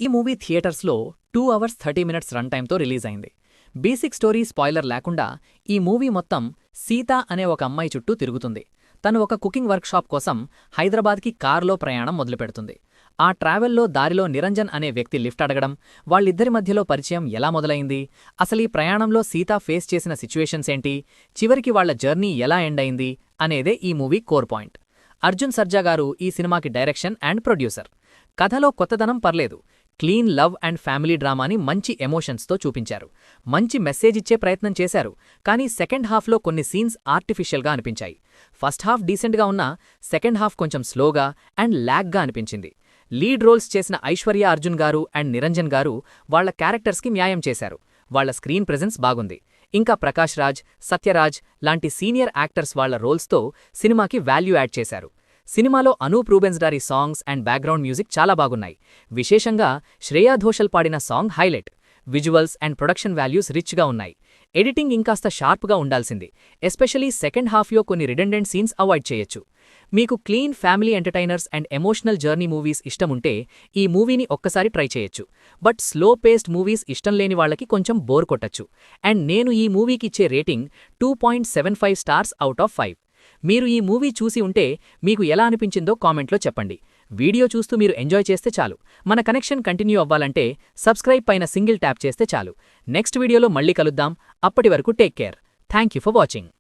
ఈ మూవీ థియేటర్స్లో 2 hours 30 minutes run టైంతో release అయింది. బేసిక్ స్టోరీ స్పాయిలర్ లేకుండా ఈ మూవీ మొత్తం సీత అనే ఒక అమ్మాయి చుట్టూ తిరుగుతుంది. తను ఒక కుకింగ్ వర్క్షాప్ కోసం హైదరాబాద్కి కారులో ప్రయాణం మొదలుపెడుతుంది. ఆ ట్రావెల్లో దారిలో నిరంజన్ అనే వ్యక్తి లిఫ్ట్ అడగడం, వాళ్ళిద్దరి మధ్యలో పరిచయం ఎలా మొదలైంది, అసలీ ప్రయాణంలో సీత ఫేస్ చేసిన సిచ్యువేషన్స్ ఏంటి, చివరికి వాళ్ల జర్నీ ఎలా ఎండ్ అయింది అనేదే ఈ movie core point. Arjun Sarja గారు ఈ సినిమాకి డైరెక్షన్ అండ్ ప్రొడ్యూసర్. కథలో కొత్తదనం పర్లేదు, క్లీన్ లవ్ అండ్ ఫ్యామిలీ డ్రామాని మంచి ఎమోషన్స్తో చూపించారు. మంచి మెసేజ్ ఇచ్చే ప్రయత్నం చేశారు. కానీ సెకండ్ హాఫ్లో కొన్ని సీన్స్ ఆర్టిఫిషియల్గా అనిపించాయి. ఫస్ట్ హాఫ్ డీసెంట్గా ఉన్నా సెకండ్ హాఫ్ కొంచెం స్లోగా అండ్ ల్యాగ్గా అనిపించింది. లీడ్ రోల్స్ చేసిన ఐశ్వర్య అర్జున్ గారు అండ్ నిరంజన్ గారు వాళ్ల క్యారెక్టర్స్కి న్యాయం చేశారు. వాళ్ల స్క్రీన్ ప్రెజెన్స్ బాగుంది. ఇంకా ప్రకాష్ రాజ్, సత్యరాజ్ లాంటి సీనియర్ యాక్టర్స్ వాళ్ల రోల్స్తో సినిమాకి వాల్యూ యాడ్ చేశారు. సినిమాలో అనూప్ రూబెన్స్డారీ సాంగ్స్ అండ్ బ్యాక్గ్రౌండ్ మ్యూజిక్ చాలా బాగున్నాయి. విశేషంగా శ్రేయా ఘోషల్ పాడిన song highlight. Visuals and production values రిచ్గా ఉన్నాయి. ఎడిటింగ్ ఇంకాస్త షార్ప్గా ఉండాల్సింది. ఎస్పెషలీ సెకండ్ హాఫ్లో కొన్ని రిడెండెంట్ సీన్స్ అవాయిడ్ చేయొచ్చు. మీకు clean family entertainers and emotional journey movies ఇష్టముంటే ఈ మూవీని ఒక్కసారి ట్రై చేయొచ్చు. బట్ స్లో పేస్డ్ మూవీస్ ఇష్టం లేని వాళ్లకి కొంచెం బోర్ కొట్టచ్చు. అండ్ నేను ఈ మూవీకి ఇచ్చే రేటింగ్ 2.75 స్టార్స్ అవుట్ ఆఫ్ 5. మీరు ఈ మూవీ చూసి ఉంటే మీకు ఎలా అనిపించిందో కామెంట్లో చెప్పండి. వీడియో చూస్తూ మీరు ఎంజాయ్ చేస్తే చాలు. మన కనెక్షన్ కంటిన్యూ అవ్వాలంటే సబ్స్క్రైబ్ పైన సింగిల్ ట్యాప్ చేస్తే చాలు. నెక్స్ట్ వీడియోలో మళ్ళీ కలుద్దాం. అప్పటి వరకు take care. Thank you for watching.